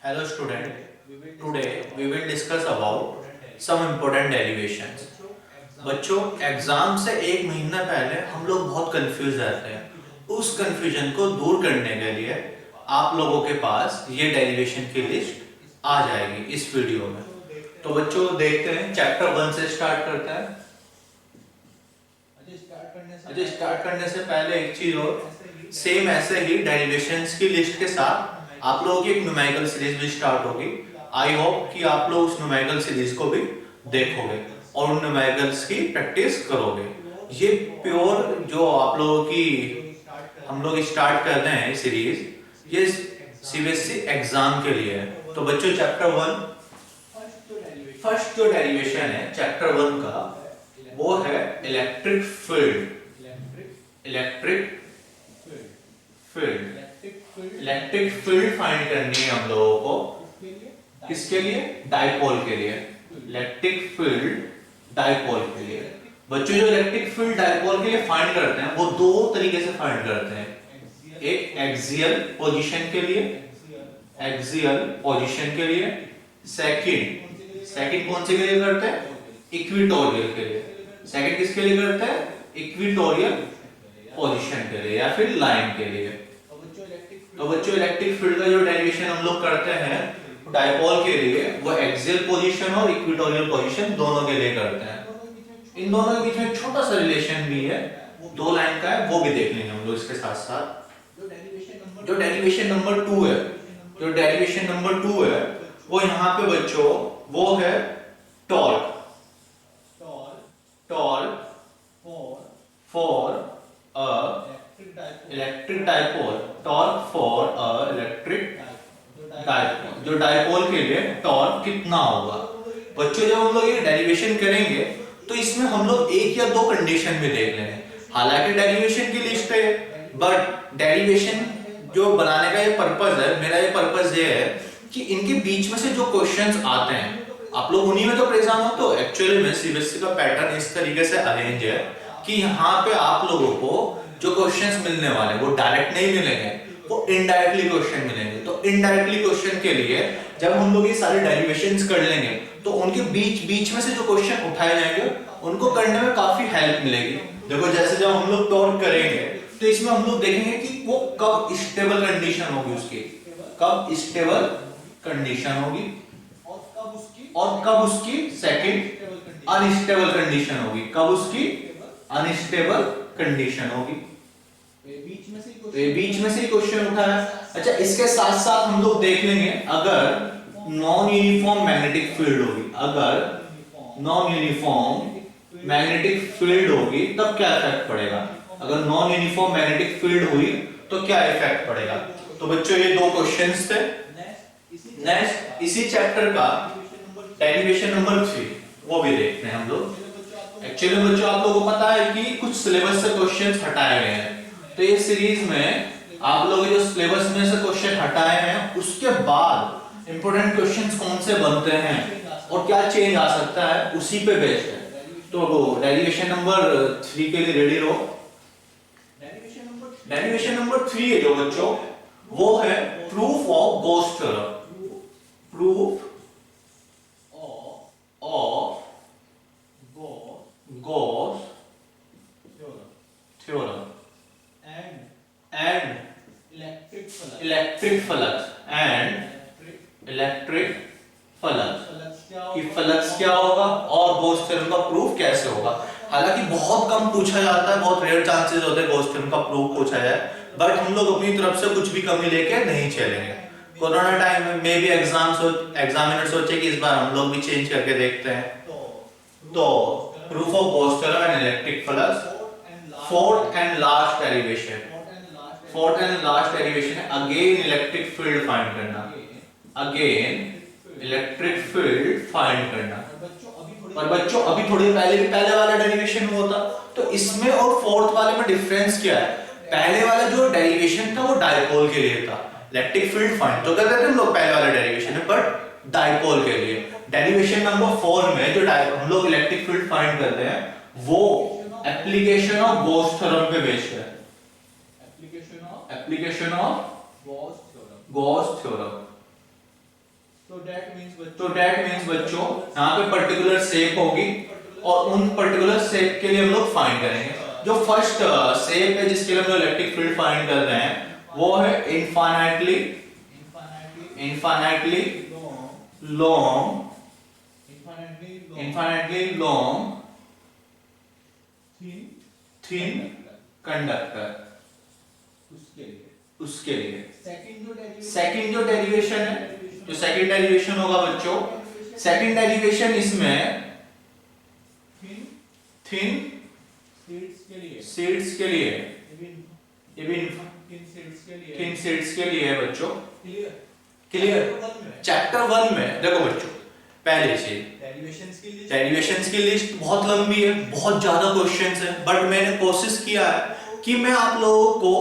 Hello student, today we will discuss about some important derivations. बच्चों exam से एक महीना पहले हम लोग बहुत कंफ्यूज रहते हैं। उस कंफ्यूजन को दूर करने के लिए आप लोगों के पास ये डेरिवेशन की लिस्ट आ जाएगी इस वीडियो में। तो बच्चों देखते हैं, चैप्टर 1 से स्टार्ट करते हैं। स्टार्ट करने से पहले एक चीज और, सेम ऐसे ही डेरिवेशंस की लिस्ट के साथ आप लोगों की एक न्यूमेरिकल सीरीज भी स्टार्ट होगी। आई होप कि आप लोग उस न्यूमेरिकल सीरीज को भी देखोगे और उन न्यूमेरिकल्स की प्रैक्टिस करोगे। ये प्योर जो आप लोगों की हम लोग स्टार्ट कर रहे हैं सीरीज, ये सीबीएसई एग्जाम के लिए है। तो बच्चों चैप्टर 1 फर्स्ट जो डेरिवेशन है चैप्टर 1 का वो है electric field. Electric field find करनी है हम लोगों को। किसके लिए? डाइपोल के लिए। इलेक्ट्रिक फील्ड डाइपोल के लिए। बच्चों जो इलेक्ट्रिक फील्ड डाइपोल के लिए फाइंड करते हैं वो दो तरीके से फाइंड करते हैं। एक एक्सियल पोजीशन के लिए, सेकंड कौन से के लिए करते हैं? इक्वेटोरियल के लिए। सेकंड किसके लिए करते हैं? इक्वेटोरियल पोजीशन के लिए या फिर लाइन के लिए। तो बच्चों इलेक्ट्रिक फील्ड का जो डेरिवेशन हम लोग करते हैं डाइपोल के लिए, वो एक्सियल पोजीशन और इक्वेटोरियल पोजीशन दोनों के लिए करते हैं। इन दोनों के बीच में छोटा सा रिलेशन भी है, दो लाइन का है, वो भी देख लेंगे हम लोग इसके साथ साथ। जो डेरिवेशन नंबर 2 है वो यहाँ पे बच्चों वो है torque for a electric dipole. Torque for a electric dipole. जो डाइपोल के लिए टॉर्क कितना होगा? बच्चों जब हम लोग ये डेरिवेशन करेंगे तो इसमें हम लोग एक या दो कंडीशन भी देख लेंगे। हालांकि डेरिवेशन की लिस्ट है, बट डेरिवेशन जो बनाने का ये पर्पस है, मेरा ये पर्पस ये है कि इनके बीच में से जो क्वेश्चंस आते हैं आप लोग उन्हीं में तो परेशान हो। तो एक्चुअली में सीबीएसई का पैटर्न इस तरीके से अरेंज है कि यहाँ पे आप लोगों को जो क्वेश्चंस मिलने वाले वो डायरेक्ट नहीं मिलेंगे, वो इनडायरेक्टली क्वेश्चन मिलेंगे। तो इनडायरेक्टली क्वेश्चन के लिए जब हम लोग ये सारे डेरिवेशंस कर लेंगे तो उनके बीच में से जो क्वेश्चन उठाए जाएंगे उनको करने में काफी हेल्प मिलेगी। देखो जैसे जब हम लोग टॉर्क करेंगे तो इसमें हम लोग देखेंगे कि वो कब स्टेबल कंडीशन होगी, उसकी कब स्टेबल कंडीशन होगी और कब उसकी सेकंड अनस्टेबल कंडीशन होगी, कब उसकी अनस्टेबल कंडीशन होगी। बीच में से क्वेश्चन उठा है। अच्छा, इसके साथ साथ हम लोग देख लेंगे अगर नॉन यूनिफॉर्म मैग्नेटिक फील्ड होगी, अगर नॉन यूनिफॉर्म मैग्नेटिक फील्ड होगी तब क्या इफेक्ट पड़ेगा। अगर नॉन यूनिफॉर्म मैग्नेटिक फील्ड हुई तो क्या इफेक्ट पड़ेगा। तो बच्चों ये दो क्वेश्चंस थे। नेक्स्ट इसी चैप्टर का डेरिवेशन नंबर 3 वो भी देखते हैं हम लोग। एक्चुअली बच्चों आप लोगों को पता है कि कुछ सिलेबस से क्वेश्चंस हटाए गए हैं, तो ये सीरीज में आप लोग जो सिलेबस में से क्वेश्चन हटाए हैं उसके बाद इंपॉर्टेंट क्वेश्चंस कौन से बनते हैं और क्या चेंज आ सकता है उसी पे बेस्ड है। तो वो डेरिवेशन नंबर 3 के लिए रेडी रहो। डेरिवेशन नंबर 3 है जो बच्चों वो है proof of Gauss theorem. Proof of Gauss theorem and electric flux कि फ्लक्स क्या होगा और गॉस थ्योरम का प्रूफ कैसे होगा। हालांकि बहुत कम पूछा जाता है, बहुत रेयर चांसेस होते हैं गॉस थ्योरम का प्रूफ पूछा जाए, बट हम लोग अपनी तरफ से कुछ भी कमी लेके नहीं चलेंगे। कोरोना टाइम में भी एग्जामिनर सोचे कि इस बार हम लोग भी चेंज करके देखते हैं। तो proof of Gauss theorem and electric flux. Fourth and last derivation है अगेन इलेक्ट्रिक फील्ड फाइंड करना। पर बच्चों अभी थोड़ी पहले वाला डेरिवेशन हुआ था, तो इसमें और फोर्थ वाले में डिफरेंस क्या है? पहले वाला जो डेरिवेशन था वो डाइपोल के लिए था, इलेक्ट्रिक फील्ड फाइंड तो करते थे हम लोग पहले वाले डेरिवेशन में, बट डाइपोल के लिए। डेरिवेशन नंबर 4 में जो हम लोग इलेक्ट्रिक फील्ड फाइंड करते हैं वो एप्लीकेशन ऑफ गॉस थ्योरम पे बेस्ड है। Application of Gauss theorem. तो दैट मीन्स बच्चों यहाँ पे पर्टिकुलर शेप होगी और उन पर्टिकुलर शेप के लिए हम लोग फाइंड करेंगे। जो फर्स्ट शेप है जिसके लिए हम लोग इलेक्ट्रिक फील्ड फाइंड कर रहे हैं वो है इनफाइनाइटली लॉन्ग थिन कंडक्टर। उसके लिए सेकंड जो डेरिवेशन है, जो सेकंड डेरिवेशन होगा बच्चों, सेकंड डेरिवेशन इसमें थिन सीड्स के लिए थिन सीड्स के लिए है बच्चों। क्लियर। चैप्टर 1 में देखो बच्चों, पहले से डेरिवेशंस की लिस्ट बहुत लंबी है, बहुत ज्यादा क्वेश्चंस है, बट मैंने कोशिश किया है कि मैं आप लोगों को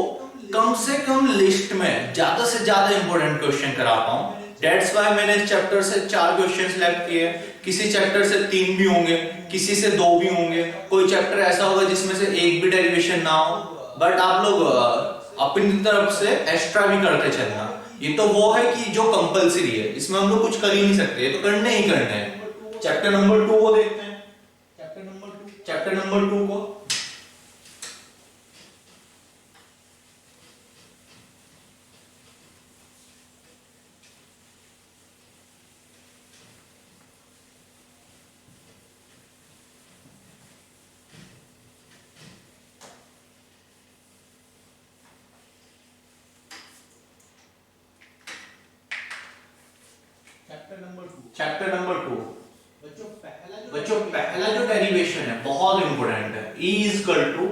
कम से कम लिस्ट में ज्यादा से ज्यादा इंपॉर्टेंट क्वेश्चन करा पाऊं। दैट्स व्हाई मैंने इस चैप्टर से 4 क्वेश्चन सिलेक्ट किए। किसी चैप्टर से 3 भी होंगे, किसी से 2 भी होंगे, कोई चैप्टर ऐसा होगा जिसमें से एक भी डेरिवेशन ना हो, बट आप लोग अपनी तरफ से एक्स्ट्रा भी करते चलना। ये तो वो है कि जो कंपलसरी है, इसमें हम लोग कुछ कर ही नहीं सकते, ये तो करने ही करने हैं। चैप्टर नंबर 2 को देखते हैं। चैप्टर नंबर 2 को चैप्टर नंबर 2 बच्चों पहला जो डेरिवेशन है बहुत इंपॉर्टेंट है। E equal to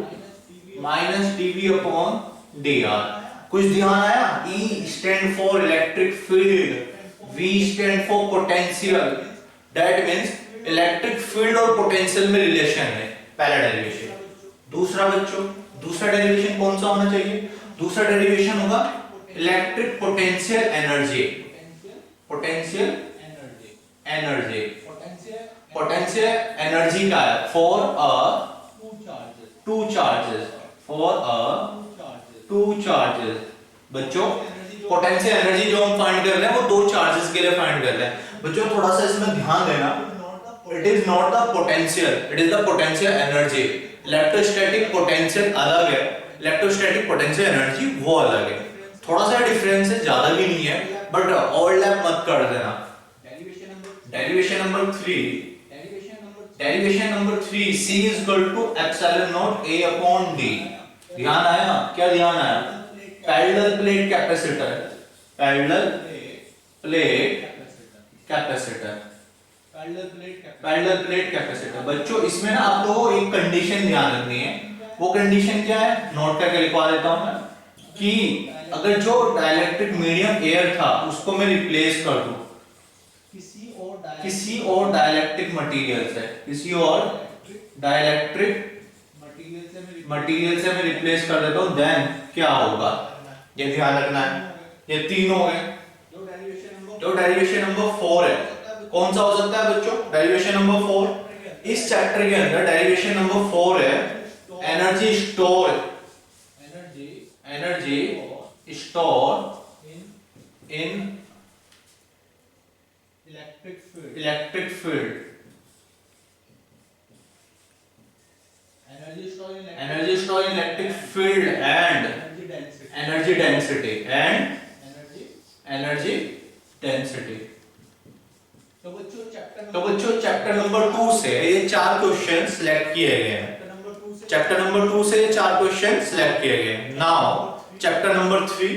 minus dv upon dr। कुछ ध्यान आया? E stand for electric field, V stand for potential. That means electric field और पोटेंशियल में रिलेशन है, पहला डेरिवेशन। दूसरा बच्चों, दूसरा डेरिवेशन कौन सा होना चाहिए? दूसरा डेरिवेशन होगा electric potential energy. Potential energy का है फॉर टू चार्जेस। बच्चों पोटेंशियल एनर्जी जो हम फाइंड कर रहे हैं वो 2 चार्जेस के लिए फाइंड कर रहे हैं। बच्चों थोड़ा सा इसमें ध्यान देना, it is not the potential, it is the potential energy. Electrostatic potential अलग है, इलेक्ट्रोस्टैटिक पोटेंशियल एनर्जी वो अलग है। थोड़ा सा डिफरेंस है, ज्यादा भी नहीं है, बट ओवरलैप मत कर देना। Derivation number 3 C is equal to epsilon naught A upon D। ध्यान आया? क्या ध्यान आया? Parallel plate capacitor, parallel plate capacitor. बच्चों इसमें ना आप लोगों को एक कंडीशन ध्यान रखनी है। वो कंडीशन क्या है? नोट करके लिखवा देता हूं मैं, कि अगर जो डाइलेक्ट्रिक मीडियम एयर था उसको मैं रिप्लेस कर दूं किसी और डाइलेक्ट्रिक मटेरियल से, किसी और डाइलेक्ट्रिक मटेरियल से मैं रिप्लेस कर देता हूं, देन क्या होगा ये ध्यान रखना है। ये 3 हो गए। जो डेरिवेशन नंबर 4 है कौन सा हो सकता है बच्चों? डेरिवेशन नंबर 4 इस चैप्टर के अंदर डेरिवेशन नंबर 4 है energy store in electric field. Energy store in electric field and energy density तो बच्चों चैप्टर नंबर 2 से ये 4 क्वेश्चन सिलेक्ट किए गए हैं। चैप्टर नंबर 2 से ये 4 क्वेश्चन सिलेक्ट किए गए हैं। Now chapter number 3।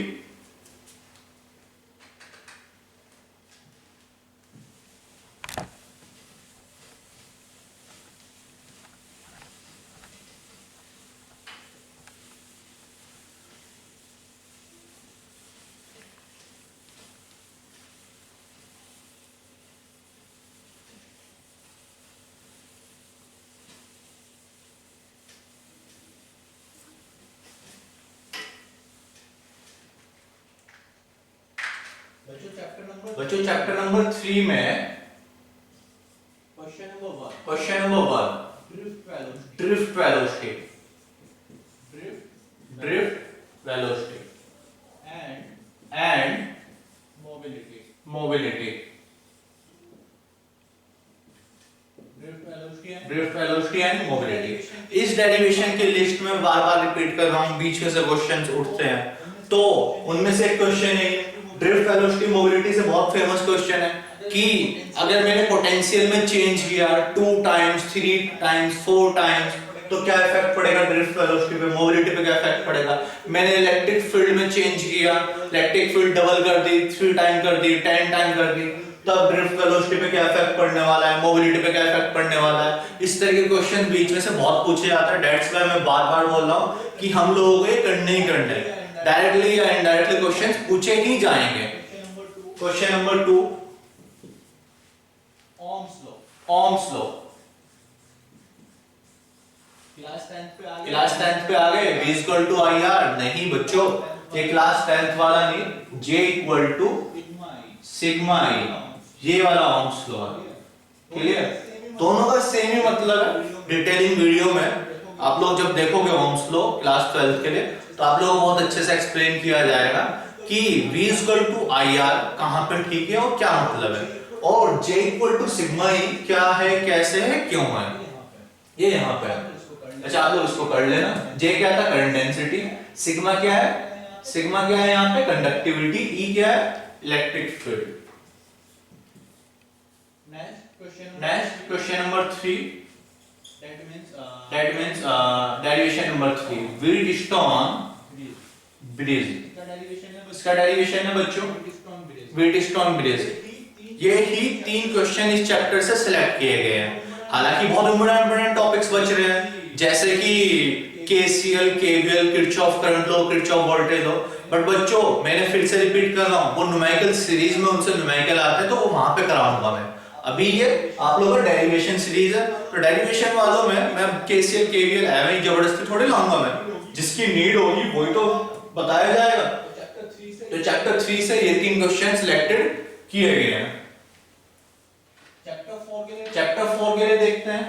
बच्चों चैप्टर नंबर 3 में question number 1 drift velocity and mobility. Drift velocity and mobility. इस डेरिवेशन के लिस्ट में बार बार रिपीट कर रहा हूँ, बीच में से क्वेश्चंस उठते हैं, तो उनमें से एक क्वेश्चन है ड्रिफ्ट वेलोसिटी मोबिलिटी से, बहुत फेमस क्वेश्चन है कि अगर मैंने पोटेंशियल में चेंज किया 2 टाइम्स 3 टाइम्स 4 टाइम्स तो क्या इफेक्ट पड़ेगा ड्रिफ्ट वेलोसिटी पे, मोबिलिटी पे क्या इफेक्ट पड़ेगा। मैंने इलेक्ट्रिक फील्ड में चेंज किया, इलेक्ट्रिक फील्ड डबल कर दी, 3 टाइम कर दी, 10 टाइम कर दी, तब ड्रिफ्ट वेलोसिटी पे क्या इफेक्ट पड़ने वाला है, मोबिलिटी पे क्या इफेक्ट पड़ने वाला है। इस तरह के क्वेश्चन बीच में से बहुत पूछे जाते हैं। दैट्स व्हाई मैं बार बार बोल रहा हूँ कि हम लोगों को ये करने ही करने, डायरेक्टली या इनडायरेक्टली क्वेश्चंस पूछे ही जाएंगे। Question number 2, Ohm's law. Class 10th पे आ गए, V इक्वल टू IR। नहीं बच्चों, ये क्लास 10th वाला नहीं, J equal to sigma I, ये वाला ओम्स लॉ है। क्लियर? दोनों का सेम ही मतलब है। डिटेलिंग वीडियो में आप लोग जब देखोगे ओम्स लॉ क्लास 12th के लिए, तो आप लोगों को बहुत अच्छे से एक्सप्लेन किया जाएगा कि V इक्वल टू IR कहां पे ठीक है और क्या मतलब है, और J equal to sigma I क्या है, कैसे है, क्यों है, ये यहाँ पे है। अच्छा आप लोग इसको कर लेना। J क्या था, करंट डेंसिटी, सिग्मा क्या है, सिग्मा क्या है यहाँ पे, कंडक्टिविटी, E क्या है, electric field. Next question number 3, that means derivation number 3, Wheatstone bridge. इसका डेरिवेशन है बच्चों व्हीटस्टोन ब्रिज। ये ही 3 क्वेश्चन इस चैप्टर से सिलेक्ट किए गए हैं। हालांकि बहुत इंपॉर्टेंट टॉपिक्स बच रहे हैं, जैसे कि KCL, KVL, Kirchhoff current law, Kirchhoff voltage law. But बच्चों मैंने फिर से रिपीट कर रहा हूं, वो न्यूमेरिकल सीरीज में उनसे न्यूमेरिकल आते हैं तो वो वहां पे कराऊंगा मैं। अभी ये आप लोगों का डेरिवेशन सीरीज है, तो डेरिवेशन वालों में मैं KCL, KVL ऐਵੇਂ ही जबरदस्ती थोड़ी लाऊंगा मैं, जिसकी नीड होगी वही तो बताया जाएगा। तो चैप्टर 3 से ये 3 क्वेश्चन सिलेक्टेड किए गए हैं। चैप्टर 4 के लिए देखते हैं।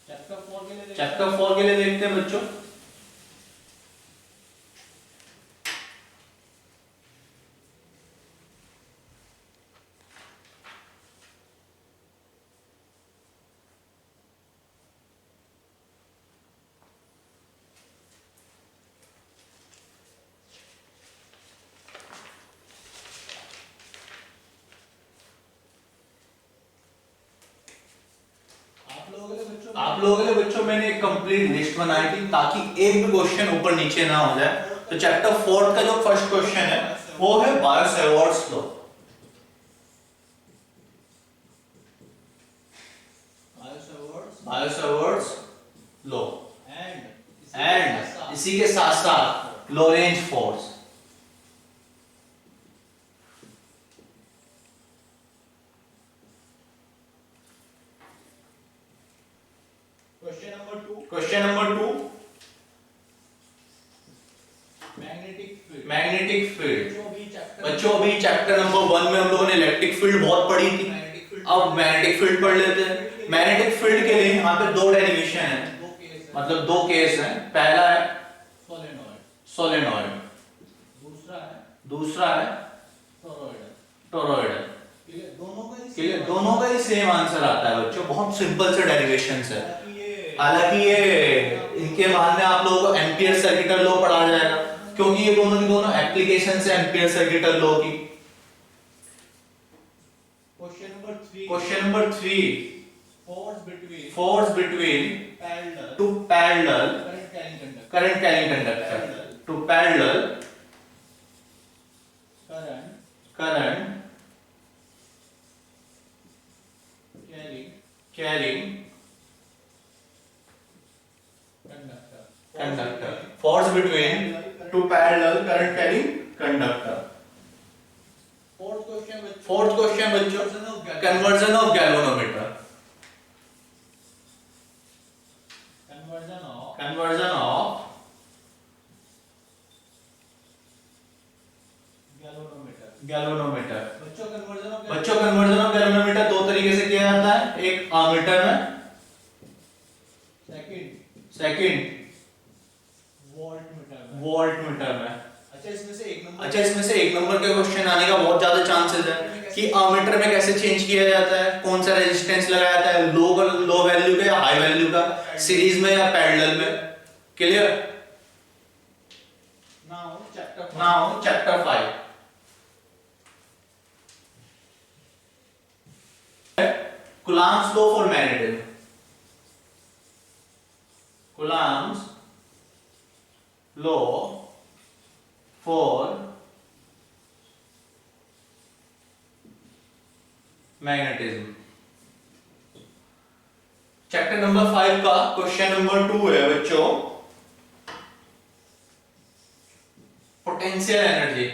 चैप्टर 4 के लिए देखते हैं बच्चों। आप लोगों के लिए बच्चों मैंने एक कंप्लीट लिस्ट बनाई थी ताकि एक भी क्वेश्चन ऊपर नीचे ना हो जाए। तो चैप्टर 4 का जो फर्स्ट क्वेश्चन है वो है Biot Savart's law. Biot Savart's law and इसी के साथ साथ Lorentz force. Question number 2, magnetic field. बच्चों अभी चैप्टर नंबर 1 में हम लोगों ने इलेक्ट्रिक फील्ड बहुत पढ़ी थी, अब मैग्नेटिक फील्ड पढ़ लेते हैं। मैग्नेटिक फील्ड के लिए यहाँ पे 2 डेरिवेशन है, मतलब 2 केस हैं। पहला है सोलेनॉइड, दूसरा है टोरॉइड। दोनों का ही सेम आंसर आता है बच्चों, बहुत सिंपल से डेरिवेशंस है। हालांकि ये इनके बाद में आप लोगों को एम्पियर सर्किटल लॉ पढ़ा जाएगा, क्योंकि ये दोनों की दोनों एप्लीकेशन है एम्पियर सर्किटल लॉ की। Question number 3, force between two parallel current carrying conductor, two parallel current carrying conductor, force between two parallel current carrying conductor। fourth question बच्चों conversion of galvanometer। conversion of galvanometer। बच्चों conversion of galvanometer 2 तरीके से किया जाता है, एक ammeter में, second volt meter में। अच्छा इसमें से एक नंबर के क्वेश्चन आने का बहुत ज्यादा चांसेस है। कि अमीटर में कैसे चेंज किया जाता है, कौन सा रेजिस्टेंस लगाया जाता है, लो वैल्यू का या हाई वैल्यू का, सीरीज में या पैरेलल में। Clear? Now chapter 5 Coulomb's law for magnetism. Coulomb's law for magnetism. Chapter number 5 का क्वेश्चन नंबर 2 है बच्चों, potential energy.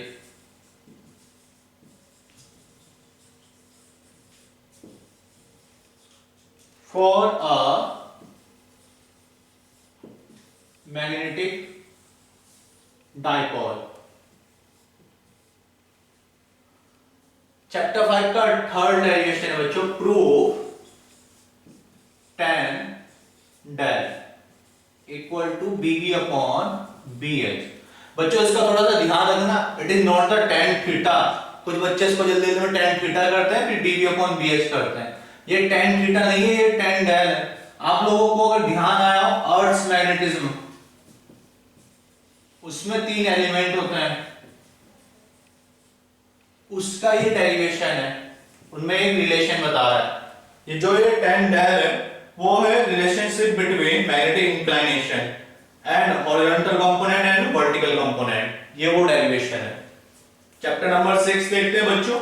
For a magnetic dipole। Chapter 5 का थर्ड डेरिवेशन है बच्चों, proof tan del equal to BV upon B H. बच्चों इसका थोड़ा सा ध्यान रखना, it is not the tan थीटा। कुछ बच्चे इसको जल्दी में tan थीटा करते हैं, फिर बीवी अपॉन बी एच करते हैं। ये tan थीटा नहीं है, ये tan del है। आप लोगों को अगर ध्यान आया हो अर्थ मैग्नेटिज्म, उसमें 3 एलिमेंट होते हैं, उसका ये डेरिवेशन है, उनमें एक रिलेशन बता रहा है। ये जो ये tan del है वो है relationship between magnetic inclination and horizontal component and vertical component, ये वो डेरिवेशन है। चैप्टर नंबर 6 देखते हैं बच्चों।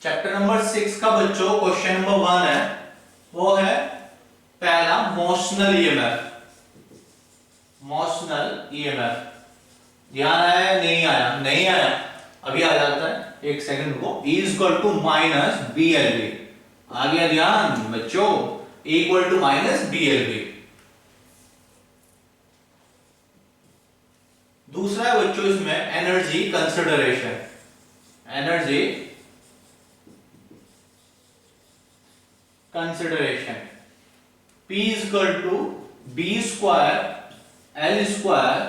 चैप्टर नंबर 6 का बच्चों क्वेश्चन नंबर 1 है, वो है पहला मोशनल ईएमएफ। मोशनल ईएमएफ ध्यान आया या नहीं आया? नहीं आया, अभी आ जाता है, एक सेकंड को। E equal to minus B L B, आ गया ध्यान बच्चों, E equal to minus B L B. दूसरा है बच्चों इसमें energy consideration. Energy consideration, P is equal to B square L square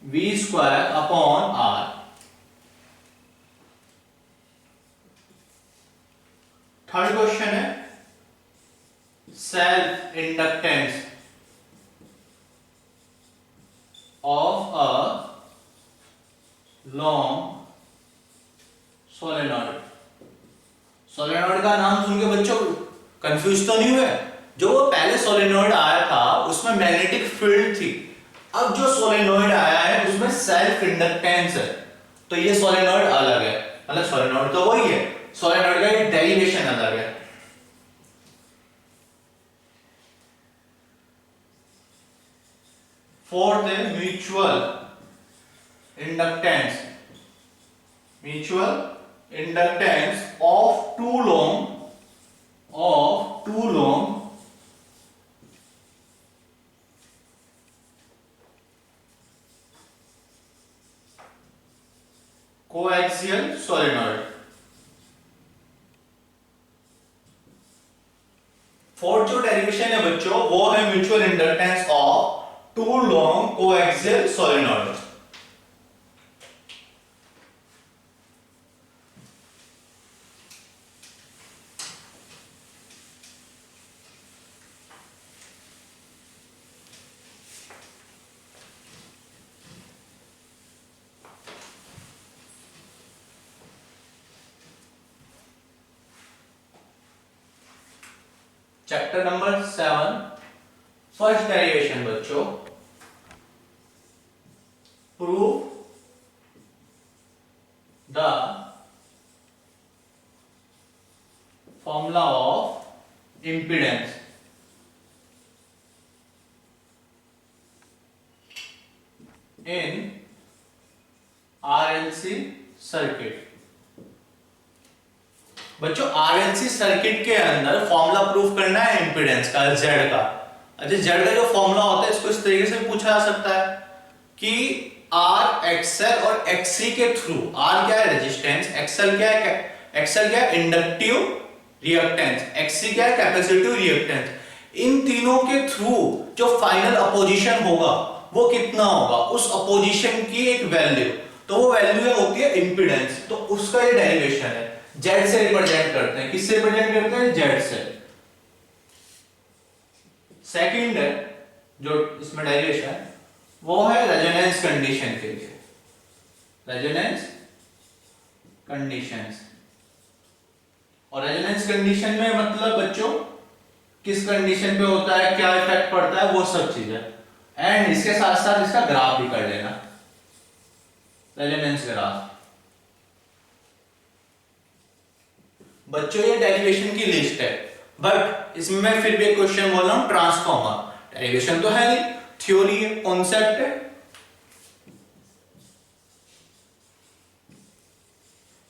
V square upon R। Third question है self inductance of a long solenoid. Solenoid का नाम सुन के बच्चों confuse तो नहीं हुए? जो पहले सोलेनॉइड आया था उसमें मैग्नेटिक फील्ड थी, अब जो सोलेनॉइड आया है उसमें सेल्फ इंडक्टेंस है, तो ये सोलेनॉइड अलग है। मतलब सोलेनॉइड तो वही है, सोलेनॉइड का एक डेरिवेशन अलग है। फोर्थ है mutual inductance. Mutual inductance of two long coaxial solenoid. Fourth जो डेरिवेशन है बच्चों वो है mutual inductance of two long coaxial solenoid. Chapter number 7 first derivation बच्चों, prove the formula of impedance. In RLC circuit. बच्चों RLC circuit के अंदर formula proof करना है इंपीडेंस का, जेड का। अच्छा, जेड का जो फॉर्मूला होता है इसको इस तरीके से पूछा जा सकता है कि आर एक्सएल और एक्ससी के थ्रू, आर क्या है रेजिस्टेंस, एक्सएल क्या है, एक्सएल क्या है इंडक्टिव रिएक्टेंस, एक्ससी क्या है कैपेसिटिव रिएक्टेंस, इन तीनों के थ्रू जो फाइनल अपोजिशन होगा वो कितना होगा, उस अपोजिशन की एक वैल्यू, तो वो वैल्यू होती है इंपीडेंस। तो उसका ये डेरिवेशन है, जेड से रिप्रेजेंट करते हैं, किससे रिप्रेजेंट करते हैं, जेड से। सेकंड है जो इसमें डेरिवेशन है वो है रेजोनेंस कंडीशन के लिए, रेजोनेंस कंडीशंस। और रेजोनेंस कंडीशन में मतलब बच्चों किस कंडीशन पे होता है, क्या इफेक्ट पड़ता है, वो सब चीजें, एंड इसके साथ साथ इसका ग्राफ भी कर लेना, रेजोनेंस ग्राफ। बच्चों ये डेरिवेशन की लिस्ट है, बट इसमें मैं फिर भी एक क्वेश्चन बोल रहा हूं, ट्रांसफॉर्मर डेरिवेशन तो है नहीं, थ्योरी है, कॉन्सेप्ट है,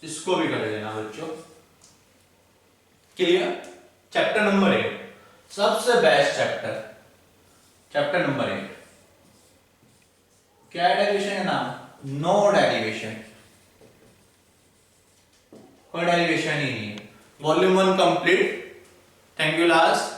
इसको भी कर लेना बच्चों। क्लियर? चैप्टर नंबर 8 सबसे बेस्ट चैप्टर, चैप्टर नंबर 8 क्या है डेरिवेशन का नाम, नो डेरिवेशन, कोई डेरिवेशन ही नहीं है। Volume 1 complete. Thank you last.